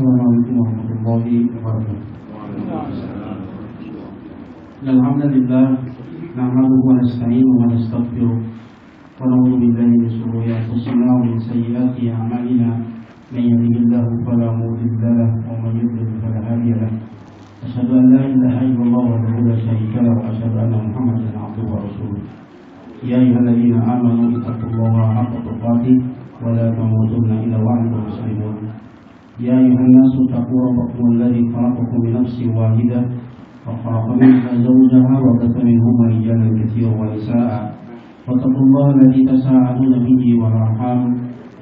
Assalamualaikum warahmatullahi wabarakatuh. Alhamdulillah, nahmaduhu wa nasta'inuhu wa nastaghfiruh wa na'udzu billahi min shururi anfusina wa min sayyiati a'malina. Man yahdihillahu fala mudilla lahu wa man yudlil fala hadiya lahu. Asyhadu an la ilaha illallah wahdahu la syarika lahu wa asyhadu anna Muhammadan 'abduhu wa rasuluh. Ya ayyuhalladzina amanu ittaqullaha haqqa tuqatih wa la tamutunna illa wa antum muslimun. يا أيها الناس اتقوا ربكم الذي خلقكم من نفس واحدة وخلق منها زوجها وبث منهما رجالا كثيرا ونساء واتقوا الله الذي تساءلون به والأرحام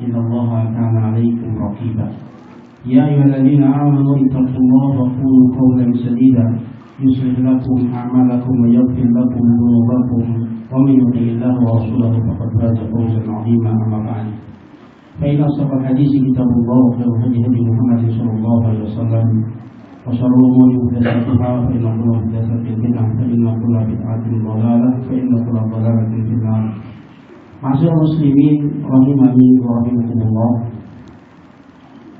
إن الله كان عليكم رقيبا يا أيها الذين آمنوا اتقوا الله وقولوا قولا سديدا يصلح لكم أعمالكم ويغفر لكم ذنوبكم ومن يطع الله ورسوله فقد فاز فوزا عظيما أما بعد فإن أصدق الحديث كتاب الله وخير الهدي هدي محمد صلى الله عليه وسلم وشر الأمور محدثاتها فإن كل محدثة بدعة فإن كل بدعة ضلالة فإن كل ضلالة في النار. Ma'asyiral muslimin rahimani wa rahimakumullah.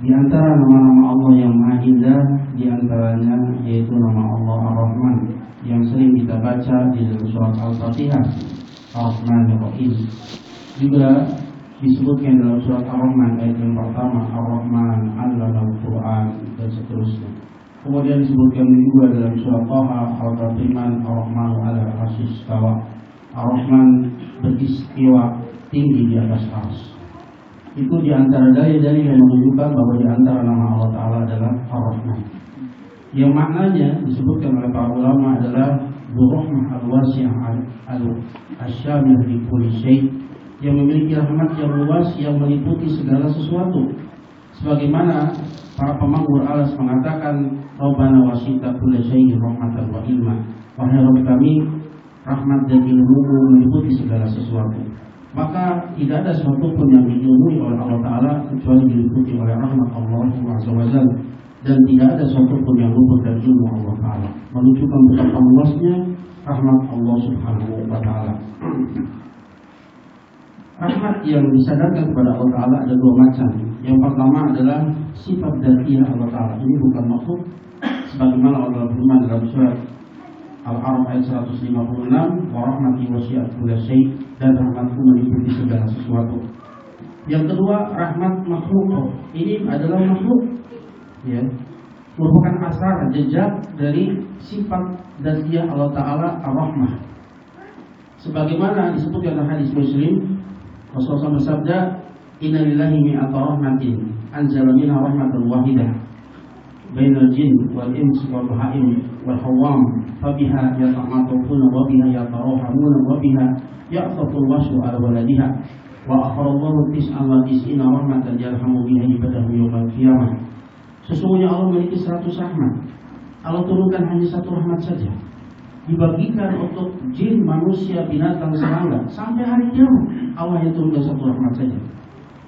Di antara nama-nama Allah yang Maha Indah, di antaranya yaitu nama Allah Ar-Rahman yang sering kita baca di dalam surat Al-Fatihah, Ar-Rahman Ar-Rahim. Juga disebutkan dalam surat Ar-Rahman ayat yang pertama, Ar-Rahman 'allamal Qur'an, dan seterusnya. Kemudian disebutkan juga dalam surat Taha, Al-Rahman, Ar-Rahmanu 'alal 'arsy istawa. Ar-Rahman beristiwa tinggi di atas arsy. Itu di antara dalil-dalil yang menunjukkan bahwa di antara nama Allah Ta'ala adalah Ar-Rahman, yang maknanya disebutkan oleh para ulama adalah Dzur-Rahmah al-Wasi'ah al-Syamil li kulli syai', yang memiliki rahmat yang luas yang meliputi segala sesuatu. Sebagaimana para pemanggur alas mengatakan, Rabbana wasita kulla syai'in rahmatan wa ilma. Wahai Rabb kami, rahmat dan ilmu meliputi segala sesuatu. Maka tidak ada sesuatu pun yang diilmui oleh Allah Ta'ala kecuali diliputi oleh rahmat Allah SWT. Dan tidak ada sesuatu pun yang luput dari ilmu Allah Ta'ala, menunjukkan betapa luasnya rahmat Allah Subhanahu wa Ta'ala. Rahmat yang disadarkan kepada Allah Ta'ala ada dua macam. Yang pertama adalah sifat dzatiyah Allah Ta'ala. Ini bukan makhluk, sebagaimana Allah berfirman dalam surat Al-A'raf ayat 156, wa rahmati wasi'at kulla syai', dan rahmatku meliputi segala sesuatu. Yang kedua, rahmat makhluk. Ini adalah makhluk, ya, merupakan asar jejak dari sifat dzatiyah Allah Ta'ala Ar-Rahmah. Sebagaimana disebutkan dalam hadis Muslim, Rasulullah bersabda, Inna lillahi mi'ata rahmatin anzala minha rahmatan wahidah bainal jin wal ins wal bahaim wal hawam fabiha yata'atufuna wa biha yatarahamuna wa biha ya'taful washu ala waladiha wa akharallahu tis'an wa tis'ina rahmatan yarhamu biha ibadahu yawmal qiyamah. Sesungguhnya Allah memiliki 100 rahmat. Allah turunkan hanya 1 rahmat saja, dibagikan untuk jin, manusia, binatang, serangga sampai hari kiamat. Allah yang turunkan 1 rahmat saja.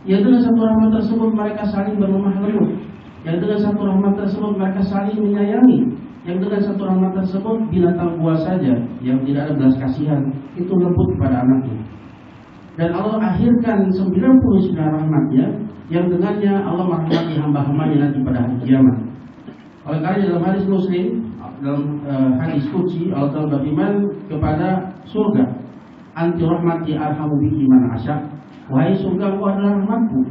Yang dengan 1 rahmat tersebut mereka saling berlemah lembut. Yang dengan 1 rahmat tersebut mereka saling menyayangi. Yang dengan 1 rahmat tersebut binatang buas saja yang tidak ada belas kasihan itu lembut kepada anaknya. Dan Allah akhirkan 99 rahmatnya yang dengannya Allah merahmati hamba-hambanya nanti pada hari kiamat. Oleh karena dalam hadis Muslim, dalam hadis qudsi, Allah Ta'ala berfirman kepada surga, Anti rahmati arhamu bihi man asya. Wahai surga, aku adalah rahmatku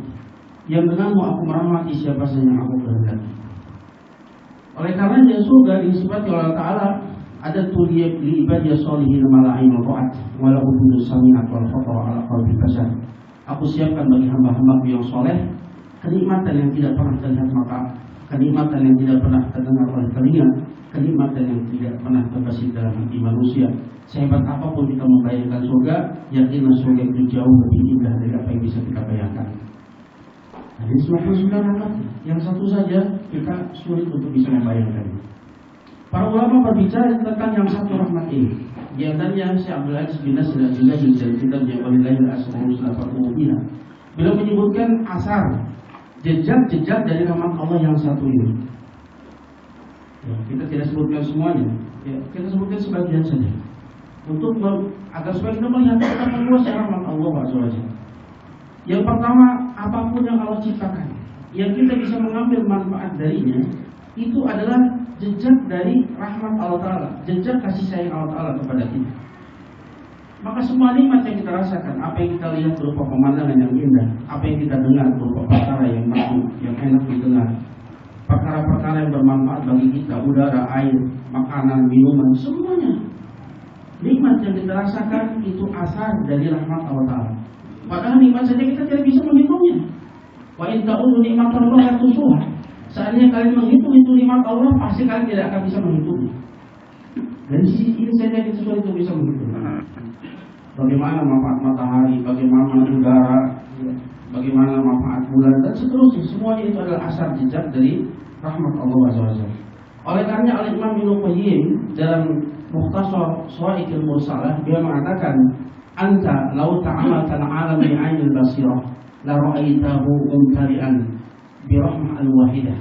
yang denganmu aku merahmati siapa saja yang aku kehendaki. Oleh karenanya surga disifati oleh Allah Ta'ala, ada tuliyat li ibadiyah sholihin mala'in ra'at walau budus sami'at wal khatara ala qalbi bashar. Aku siapkan bagi hamba-hambaku yang soleh kenikmatan yang tidak pernah terlihat mata, kenikmatan yang tidak pernah terdengar oleh telinga, kenikmatan yang tidak pernah terbesit dalam hati manusia. Sehebat apapun kita membayangkan surga, yakinlah surga itu jauh lebih indah dari apa yang bisa kita bayangkan. Nah, ini semakin sudah rahmat. Yang satu saja kita sulit untuk bisa membayangkan. Para ulama berbicara tentang yang satu rahmat ini. Di antaranya Syekh Abdul Aziz bin Nasir al-Jilani dan kitabnya Walillahil Asmaul Husna fad'uhu. Beliau menyebutkan asar, jejak-jejak dari rahmat Allah yang satu ini. Ya, kita tidak sebutkan semuanya. Ya, kita sebutkan sebagian saja. Untuk agar supaya kita melihat betapa luasnya rahmat Allah SWT. Yang pertama, apapun yang Allah ciptakan, yang kita bisa mengambil manfaat darinya itu adalah jejak dari rahmat Allah Ta'ala, jejak kasih sayang Allah Ta'ala kepada kita. Maka semua nikmat yang kita rasakan, apa yang kita lihat berupa pemandangan yang indah, apa yang kita dengar berupa perkara yang merdu, yang enak didengar, perkara-perkara yang bermanfaat bagi kita, udara, air, makanan, minuman, semuanya nikmat yang kita rasakan itu asal dari rahmat Allah Ta'ala. Padahal nikmat saja kita tidak bisa menghitungnya. Wa in ta'udzu ni'matallahi la tuhsuha. Seandainya kalian menghitung itu nikmat Allah, pasti kalian tidak akan bisa menghitungnya. Dan di sisi ini saja kita sudah itu bisa menghitung. Bagaimana manfaat matahari, bagaimana udara, bagaimana manfaat bulan, dan seterusnya. Semuanya itu adalah asar jejak dari rahmat Allah SWT. Oleh karena Al-Imam Ibnu Qayyim dalam Mukhtasar Shawaikil Mursalah, dia mengatakan, anta law ta'amalta al-alam bi 'ainil basirah la ra'aitahu mumtali'an bi rahmah al-wahidah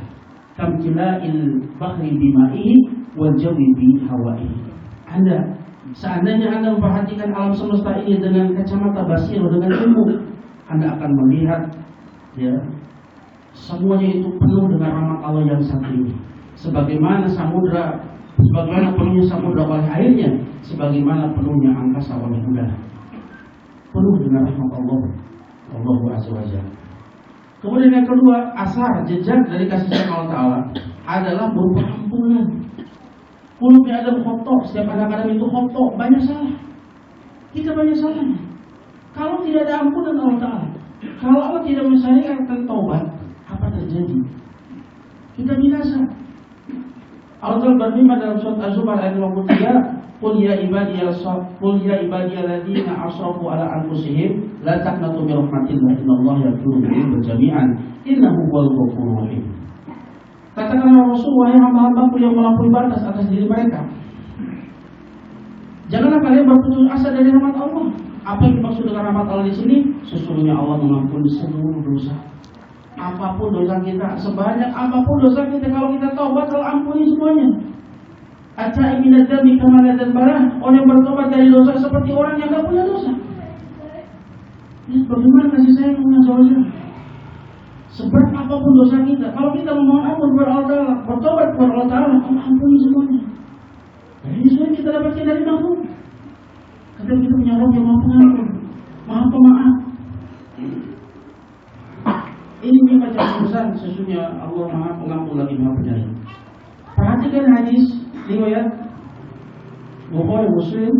kam tila'il bahri bima'ihi wal jawi bi hawa'ihi. Anda seandainya Anda memperhatikan alam semesta ini dengan kacamata basirah, dengan ilmu, Anda akan melihat ya semuanya itu penuh dengan rahmat Allah yang satu ini. Sebagaimana samudra, sebagaimana penuhnya samudra oleh airnya, sebagaimana penuhnya angkasa oleh udara. Penuh dengan rahmat Allah, Allah Azza wa Jalla. Kemudian yang kedua, asar jejak dari kasih sayang Allah Ta'ala adalah berupa ampunan. Kulubnya ada khotok, setiap anak-anak itu khotok, banyak salah. Kita banyak salah. Kalau tidak ada ampunan Allah Ta'ala, kalau Allah tidak mensyariatkan taubat, apa terjadi? Kita binasa. Allah Ta'ala berfirman dalam surat Az-Zumar ayat 53, Qul ya ibadiyalladzina asrafu ala anfusihim la taqnatu min rahmatillah innallaha yaghfiru dzunuba jami'an innahu huwal ghafurur rahim. Katakanlah Rasul, wahai hamba-hambaku yang melampaui batas atas diri mereka, janganlah kalian berputus asa dari rahmat Allah. Apa yang dimaksud dengan rahmat Allah di sini? Sesungguhnya Allah mengampuni seluruh dosa. Apapun dosa kita, sebanyak apapun dosa kita, kalau kita taubat, Allah ampuni semuanya. Atai minad dzambi kama la dzambara. Orang yang bertobat dari dosa seperti orang yang tidak punya dosa. Ini bagaimana kasih sayang Allah SWT. Seberat apapun dosa kita, kalau kita memohon ampun kepada Allah Ta'ala, bertobat kepada Allah Ta'ala, Allah ampuni semuanya. Dan ini semua kita dapatkan dari makhluk. Karena kita punya Rabb yang maha pengampun, maha pemaaf. Ini nikmat yang besar. Sesungguhnya Allah maha pengampun lagi maha penyayang. Perhatikan hadis riwayat Bukhari Muslim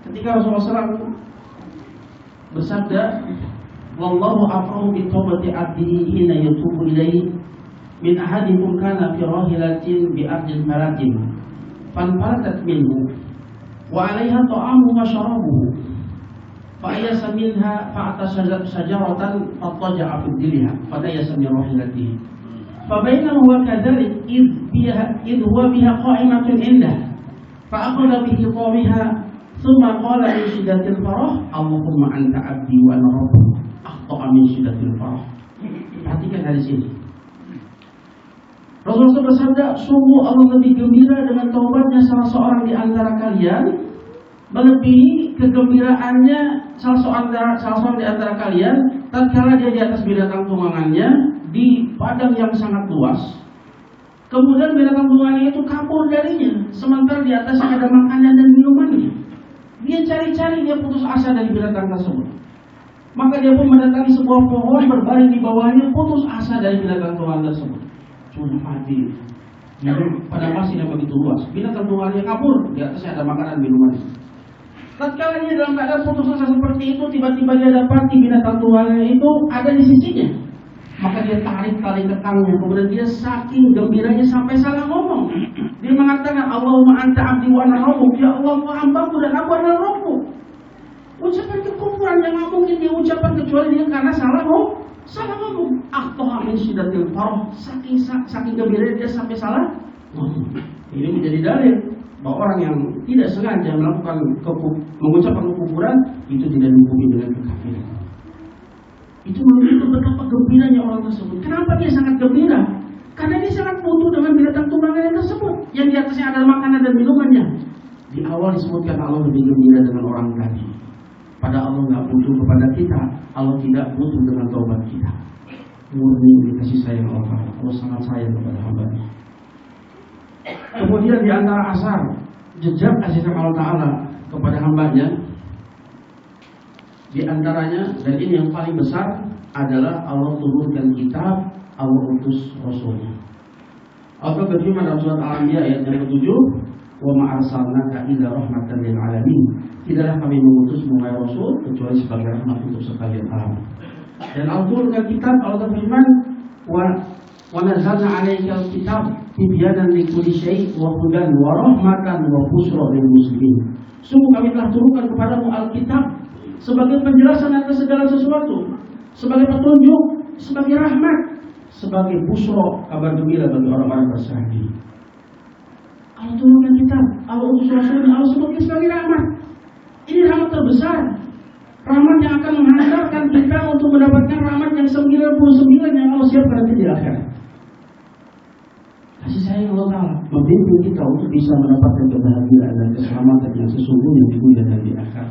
ketika Rasulullah SAW bersabda, wallahu afrahu bi taubati abdihi hina yatubu ilaihi min ahadikum kana fi rahilatin bi ardil maratin fanfalatat minhu wa 'alaiha ta'amuhu wa sharabuhu fa ayasa minha fa'ata shajaratan fattaja'a fi dhilliha fa ayasa min rahilatihi fa bainahu wa kadzalik id huwa biha qa'imatun indah fa akhadha bi khitamiha thumma qala li shiddatil farah Allahumma anta 'abdi wa ana rabbuka akhta'a min shiddatil farah. Perhatikan hadis ini. Rasulullah bersabda, sungguh Allah lebih gembira dengan taubatnya salah seorang di antara kalian melebihi kegembiraannya salah seorang di antara kalian tatkala dia di atas binatang tunggangannya di padang yang sangat luas. Kemudian binatang tunggangannya itu kabur darinya, sementara di atasnya ada makanan dan minumannya. Dia cari-cari, dia putus asa dari binatang tersebut. Maka dia pun mendatangi sebuah pohon, berbaring di bawahnya, putus asa dari binatang tunggangan tersebut. Sudah mati. Pada masih yang begitu luas, binatang tunggangannya kabur, di atasnya ada makanan minuman. Tatkala dia dalam keadaan putus asa seperti itu, tiba-tiba dia dapati binatang tunggangannya itu ada di sisinya. Maka dia tarik tali kekangnya, kemudian dia saking gembiranya sampai salah ngomong. Dia mengatakan, Allahumma anta 'abdi wa ana rabbuk, ya Allah, engkau hambaku dan aku adalah Rabbku. Ucapan kekufuran yang nggak mungkin dia ucapkan kecuali dia karena salah ngomong. Akhta'a min shiddatil farah, saking gembiranya dia sampai salah ngomong. Ini menjadi dalil bahwa orang yang tidak sengaja mengucapkan kekufuran itu tidak dihukumi dengan kekafiran. Itu menunjukkan betapa gembiranya orang tersebut. Kenapa dia sangat gembira? Karena dia sangat butuh dengan binatang tunggangan tersebut, yang di atasnya ada makanan dan minumannya. Di awal disebutkan Allah lebih gembira dengan orang tadi. Pada Allah nggak butuh kepada kita, Allah tidak butuh dengan taubat kita. murni kasih sayang Allah. Allah sangat sayang kepada hamba-Nya. Kemudian di antara asar jejak kasih sayang Allah Ta'ala kepada hamba-Nya, di antaranya, dan ini yang paling besar, adalah Allah turunkan kitab, Allah utus Rasulnya. Allah berfirman dalam surat Al-Anbiya ayat yang ke-7, "Wa ma arsalnaka illa rahmatan lil alamin." Tidaklah kami mengutus wahai Rasul kecuali sebagai rahmat untuk sekalian alam. Dan Allah turunkan kitab, Allah berfirman, "Wa nazzalna 'alaikal kitab tibyanan likulli syai' wa hudan wa rahmatan wa busyra lil muslimin." Sungguh kami telah turunkan kepadamu Alkitab sebagai penjelasan atas segala sesuatu, sebagai petunjuk, sebagai rahmat, sebagai busyra, kabar gembira bagi orang-orang berserah diri. Allah turunkan kitab, Allah utus Rasulnya, Allah sebutkan sebagai rahmat. Ini rahmat terbesar, rahmat yang akan menghantarkan kita untuk mendapatkan rahmat yang 99 yang Allah siapkan nanti di akhirat. Kasih sayang Allah Ta'ala membimbing kita untuk bisa mendapatkan kebahagiaan dan keselamatan yang sesungguhnya di dunia dan di akhirat.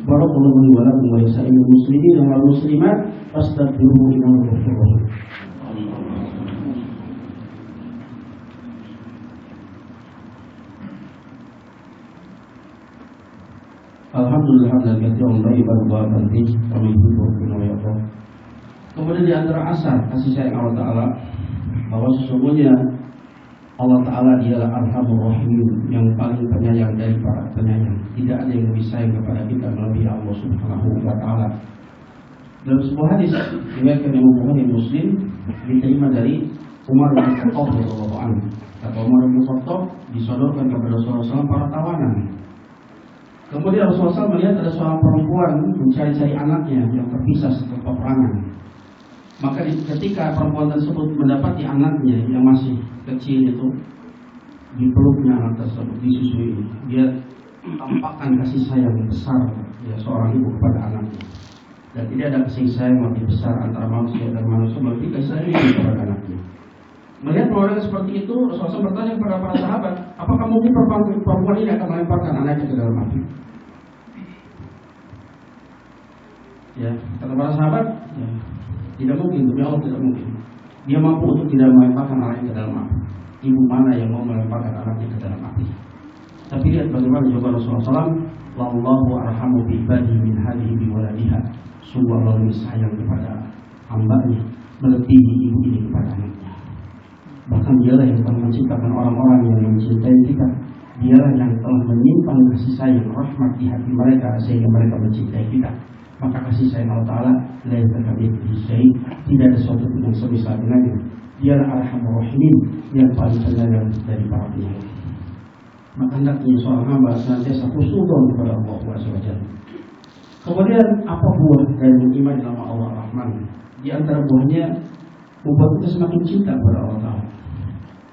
Barakallahu li wa lakum wa lisa'il muslimin wal muslimat fastaghfiruhu innahu ghafurur rahim. Alhamdulillah dan katsiran thayyiban mubarakan fihi kami berdoa ya Allah. Kemudian di antara asar kasih sayang Allah Ta'ala bahwa sesungguhnya Allah Ta'ala dialah Arhamur Rahim, yang paling penyayang dari para penyayang. Tidak ada yang lebih sayang kepada kita melebihi Allah Subhanahu wa Ta'ala. Dalam sebuah hadis diriwayatkan Imam Bukhari Muslim, diterima dari Umar bin Khattab radhiyallahu anhu. Kata Umar bin Khattab, disodorkan kepada Rasulullah SAW para tawanan. Kemudian Rasulullah SAW melihat ada seorang perempuan mencari-cari anaknya yang terpisah setelah peperangan. Maka ketika perempuan tersebut mendapati anaknya yang masih kecil itu, dipeluknya anak tersebut, disusui, dia tampakkan kasih sayang besar ya seorang ibu kepada anaknya. Dan tidak ada kasih sayang lebih besar antara manusia dan manusia melebihi kasih sayang ibu kepada anaknya. Melihat pemandangan seperti itu, Rasulullah SAW bertanya kepada para sahabat, apakah mungkin perempuan ini akan melemparkan anaknya ke dalam api? Ya, kata para sahabat, ya, tidak mungkin, demi Allah tidak mungkin. Dia mampu untuk tidak melemparkan anaknya ke dalam api. Ibu mana yang mau melemparkan anaknya ke dalam api? Tapi lihat bagaimana jawaban Rasulullah SAW. Wallahu arhamu bi ibadihi min hadhihi bi waladiha. Sungguh Allah lebih sayang kepada hamba-Nya melebihi ibu ini kepada anaknya. Bahkan dialah yang telah menciptakan orang-orang yang mencintai kita. Dialah yang telah menyimpan kasih sayang rahmat di hati mereka sehingga mereka mencintai kita. Maka kasih sayang Allah Ta'ala tidak ada sesuatu yang semisal dengannya. Dialah Arhamur Rahimin, yang paling penyayang dari para penyayang. Maka hendaknya seorang hamba senantiasa husnudzon kepada Allah SWT. Kemudian apa buah dari beriman dalam Allah Rahman? Di antara buahnya membuat kita semakin cinta kepada Allah Ta'ala.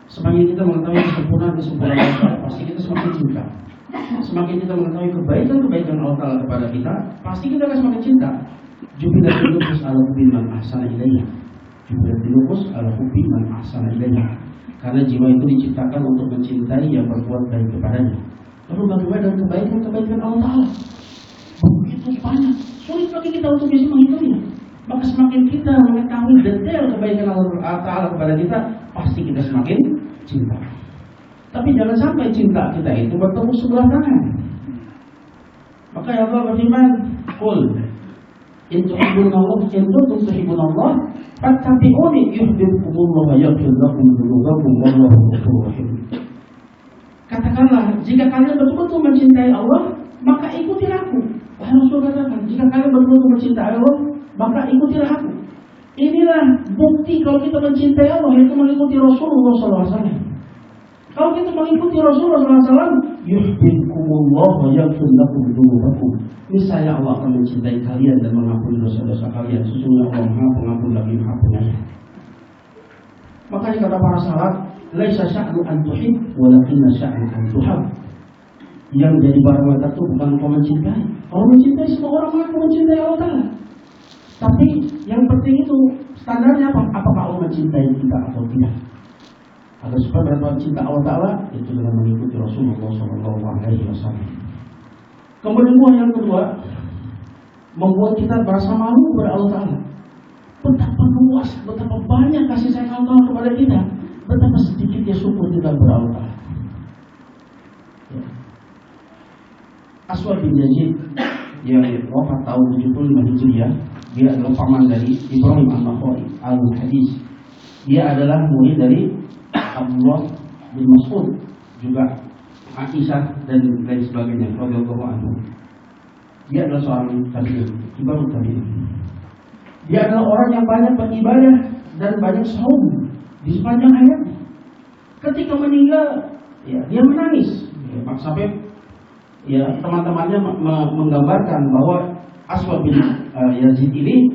Semakin kita mengetahui kesempurnaan Allah Ta'ala, pasti kita semakin cinta. Semakin kita mengetahui kebaikan Allah Ta'ala kepada kita, pasti kita akan semakin cinta. Jubilatul nufus ala hubbi man ahsana ilayya. Jubilatul nufus ala hubbi man ahsana ilayya. Karena jiwa itu diciptakan untuk mencintai yang berbuat baik kepadanya. Lalu bagaimana dengan kebaikan Allah Ta'ala? Begitu banyak, sulit bagi kita untuk bisa menghitungnya. Maka semakin kita mengetahui detail kebaikan Allah Ta'ala kepada kita, pasti kita semakin cinta. Tapi jangan sampai cinta kita itu bertemu sebelah tangan. Maka ya Allah berfirman, "Qul in kuntum tuhibbunallah fattabi'uni yuhibbukumullah wa yaghfir lakum dzunubakum wallahu ghafurur rahim." Katakanlah, jika kalian betul-betul mencintai Allah, maka ikutilah aku. Wahai Rasul katakan, jika kalian betul-betul mencintai Allah, maka ikutilah aku. Inilah bukti kalau kita mencintai Allah, yaitu mengikuti Rasulullah SAW. Kalau kita mengikuti Rasulullah SAW, yuhibbukumullah wa yaghfir lakum dzunubakum. Niscaya Allah akan mencintai kalian dan mengampuni dosa-dosa kalian. Sesungguhnya Allah Maha Pengampun lagi Maha Penyayang. Makanya kata para sahabat, laisa sya'nu an tuhib, walakinna sya'nu an tuhab. Yang jadi barometer itu bukan kau mencintai. Kalau mencintai semua orang mengaku mencintai Allah Ta'ala. Tapi yang penting itu standarnya apa? Apakah Allah mencintai kita atau tidak? Agar supaya berapa cinta Allah Ta'ala itu dengan mengikuti Rasulullah SAW. Kemudian yang kedua, membuat kita merasa malu kepada Allah Ta'ala. betapa luas, betapa banyak kasih sayang Allah kepada kita, betapa sedikitnya syukur kita kepada Allah. Aswad bin Yazid yang wafat tahun 75 Hijriah, dia adalah paman dari Ibrahim An-Nakhai Al-Hadis. Dia adalah murid dari Abdullah bin Mas'ud, juga Aisyah dan lain sebagainya radhiyallahu anhu. Dia adalah seorang tabi'in, kibarut tabi'in. Dia adalah orang yang banyak beribadah dan banyak saum di sepanjang hayatnya. Ketika meninggal, ya, dia menangis. Ya, sampai ya teman-temannya menggambarkan bahwa Aswad bin Yazid ini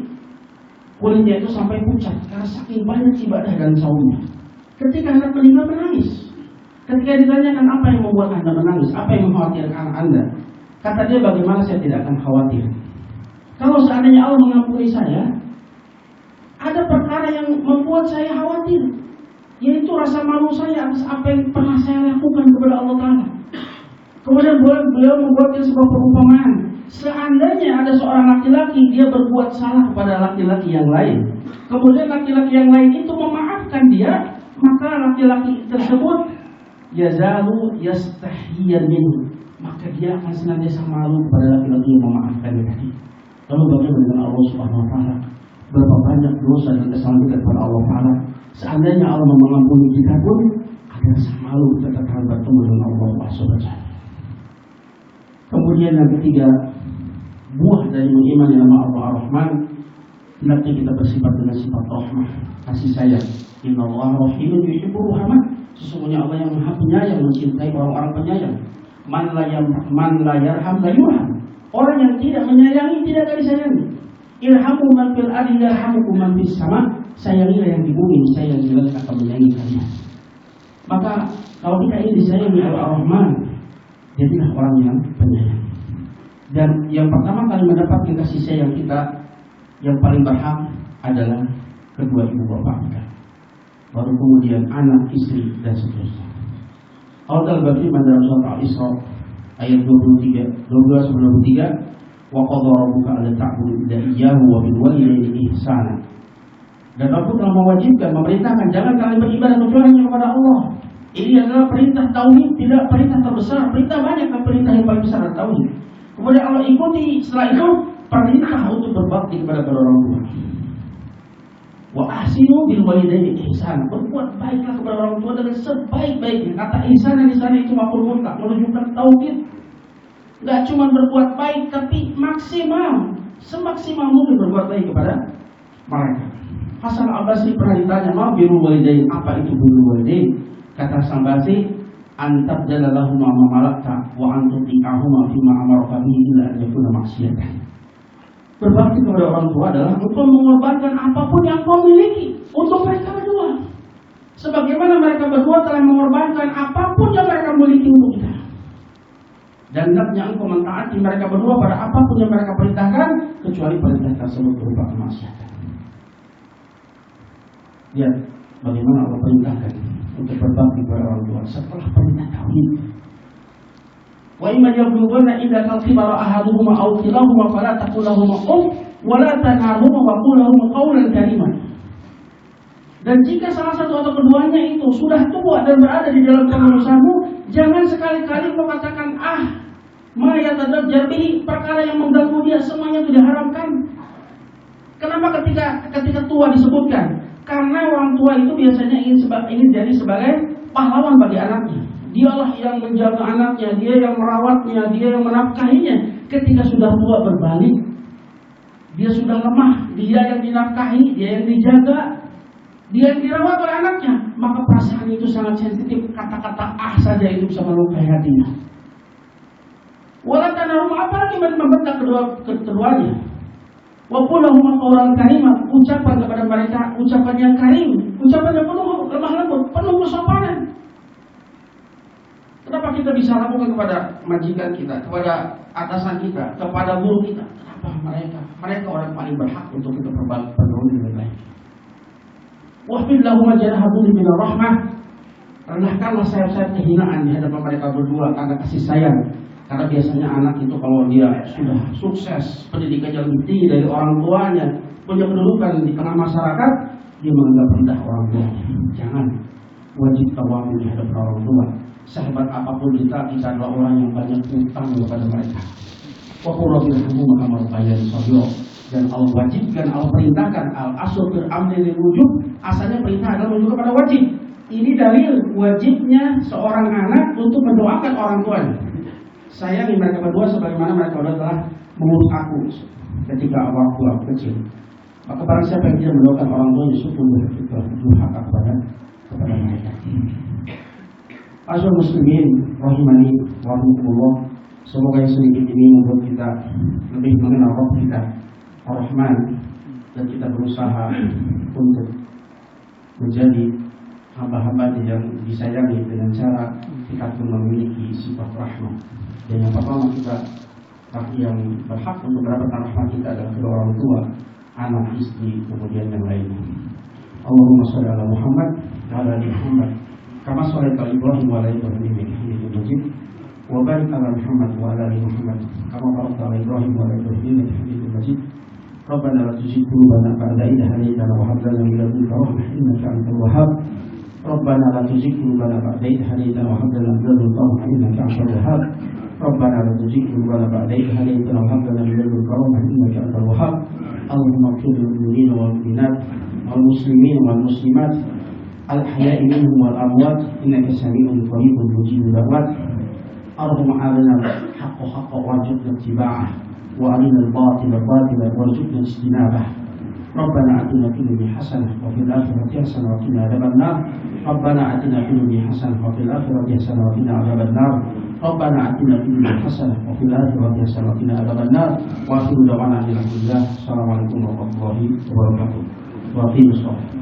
kulitnya itu sampai pucat karena saking banyak ibadah dan saumnya. Ketika anak meninggal menangis. Ketika ditanyakan apa yang membuat Anda menangis, apa yang mengkhawatirkan Anda, kata dia, bagaimana saya tidak akan khawatir. Kalau seandainya Allah mengampuni saya, ada perkara yang membuat saya khawatir, yaitu rasa malu saya atas apa yang pernah saya lakukan kepada Allah Ta'ala. Kemudian beliau membuatkan sebuah perumpamaan. Seandainya ada seorang laki-laki, dia berbuat salah kepada laki-laki yang lain, kemudian laki-laki yang lain itu memaafkan dia, maka laki-laki tersebut yazalu yastahiyyan minhu, maka dia akan senantiasa malu kepada laki-laki yang memaafkan dia tadi. Lalu bagaimana dengan Allah Subhanahu wa Ta'ala? Berapa banyak dosa dan kesalahan kita kepada Allah Ta'ala. Seandainya Allah mengampuni kita pun ada rasa malu kita akan bertemu dengan Allah Subhanahu wa Ta'ala. Kemudian yang ketiga, buah dari mengimani nama Allah Ar-Rahman, hendaknya kita bersifat dengan sifat rahmah, kasih sayang. Inna Allah rahimun yuhibbur rahmah. Sesungguhnya Allah yang Maha Penyayang, mencintai orang-orang penyayang. Man la yarham la yurham. Orang yang tidak menyayangi tidak akan disayangi. Irhamu man fil ardi yarhamukum man fis sama. Sayangilah yang di bumi, sayangilah yang akan menyayangi kalian. Maka kalau kita ingin disayangi oleh Ar-Rahman, jadilah orang yang penyayang. Dan yang pertama kali mendapatkan kasih sayang kita, yang paling berhak adalah kedua ibu bapak kita, baru kemudian anak, istri, dan seterusnya. Allah berfirman dalam surat Al-Isra ayat 12-23, wa qadha rabbuka alla ta'budu illa iyyahu wa bil walidayni ihsana. Dan Rabb telah mewajibkan, memerintahkan jangan kalian beribadah kecuali hanya kepada Allah. Ini adalah perintah tauhid, tidak perintah terbesar. Perintah banyak, kan perintah yang paling besar adalah tauhid. Kemudian Allah ikuti setelah itu perintah untuk berbakti kepada kedua orang tua. Wa ahsinu bil walidayni ihsan. Berbuat baiklah kepada orang tua dengan sebaik-baiknya. Kata ihsan di sana itu maf'ul mutlaq, menunjukkan tauhid. Enggak cuma berbuat baik, tapi maksimal, semaksimal mungkin berbuat baik kepada mereka. Hasan Al-Basri pernah ditanya, "Ma birrul walidain?" Apa itu birrul walidain? Kata Hasan Al-Basri, "Antab jalalahuma ma malakta wa antuti'ahuma fima amaraka bihi illa an yakuna maksiatan." Berbakti kepada orang tua adalah untuk mengorbankan apapun yang kau miliki untuk mereka berdua. Sebagaimana mereka berdua telah mengorbankan apapun yang mereka miliki untuk kita. Dan hendaknya engkau mentaati mereka berdua pada apapun yang mereka perintahkan, kecuali perintah tersebut berupa kemaksiatan. Lihat bagaimana Allah perintahkan untuk berbakti kepada orang tua setelah perintah tauhid. Wa imma yablughanna indaka al-kibara ahaduhuma aw kilahuma fala taqul lahumu uff wa la tanharhuma wa qul lahumu qawlan kariman. Dan jika salah satu atau keduanya itu sudah tua dan berada di dalam pengurusanmu, jangan sekali-kali kau katakan ma yatadajjar bihi, perkara yang mengganggu dia semuanya itu diharamkan. Kenapa ketika tua disebutkan? Karena orang tua itu biasanya ingin jadi sebagai pahlawan bagi anaknya. Dialah yang menjaga anaknya, dia yang merawatnya, dia yang menafkahinya. Ketika sudah tua berbalik, dia sudah lemah, dia yang dinafkahi, dia yang dijaga, dia yang dirawat oleh anaknya, maka perasaan itu sangat sensitif. Kata-kata saja itu bisa melukai hatinya. Wala tanahum, apalagi membentak keduanya. Wa qul lahum qawlan kariman, ucapan kepada mereka ucapan yang karim, ucapan yang penuh lemah lembut, penuh kesopanan. Kenapa kita bisa lakukan kepada majikan kita, kepada atasan kita, kepada guru kita? Kenapa mereka orang paling berhak untuk kita pergaulan dengan baik. Wahfid lahum janaha dhulli minar rahmah, rendahkanlah sayap-sayap kehinaan di hadapan mereka berdua karena kasih sayang. Karena biasanya anak itu kalau dia sudah sukses, pendidikannya lebih tinggi dari orang tuanya, punya kedudukan di tengah masyarakat, dia menganggap rendah orang tua. Jangan. Wajib tawadhu terhadap orang tua. Sehebat apapun kita adalah orang yang banyak utang kepada mereka. Wa qul rabbi irhamhuma kama rabbayani shaghira. Dan Allah wajibkan, Allah perintahkan al-aslu fil amri lil wujub. Asalnya perintah adalah menuju kepada wajib. Ini dalil wajibnya seorang anak untuk mendoakan orang tuanya. Sayangi mereka berdua sebagaimana mereka telah mengurus aku ketika waktu aku kecil. Maka barang siapa yang tidak mendoakan orang tuanya, syukur kita durhaka kepada mereka. Asal muslimin rahimani wa rahimakumullah. Semoga yang sedikit ini membuat kita lebih mengenal Rabb kita Ar-Rahman, dan kita berusaha untuk menjadi hamba-hamba yang disayangi dengan cara kita pun memiliki sifat rahmat. Dan yang pertama kita yang berhak untuk mendapatkan rahmat kita adalah kedua orang tua, anak, istri, kemudian yang lainnya. Allahumma shalli ala Muhammad wa ala ali Muhammad kama shallaita ala Ibrahim wa ala ali Ibrahim innaka Hamidum Majid. Wa barik ala Muhammad wa ala ali Muhammad kama barakta ala Ibrahim wa ala ali Ibrahim innaka Hamidum Majid. ربنا لا تزغ قلوبنا بعد إذ هديتنا وهب لنا من لدنك رحمة إنك أنت الوهاب. ربنا لا تزغ قلوبنا بعد إذ هديتنا وهب لنا من لدنك رحمة إنك أنت الوهاب. ربنا لا تزغ قلوبنا بعد إذ هديتنا وهب لنا من لدنك رحمة إنك أنت الوهاب. اللهم اغفر للمؤمنين والمؤمنات والمسلمين والمسلمات الأحياء منهم والأموات إنك سميع قريب مجيب الدعوات. اللهم أرنا الحق حقا وارزقنا اتباعه وأرنا الباطل باطلا وارزقنا اجتنابه. ربنا آتنا في الدنيا حسنة وفي الآخرة حسنة وقنا عذاب النار. ربنا آتنا في الدنيا حسنة وفي الآخرة حسنة وقنا عذاب النار. ربنا آتنا في الدنيا حسنة وفي الآخرة حسنة وقنا عذاب النار. وآخر دعوانا الحمد لله. السلام عليكم ورحمة الله وبركاته. وأقيموا الصلاة.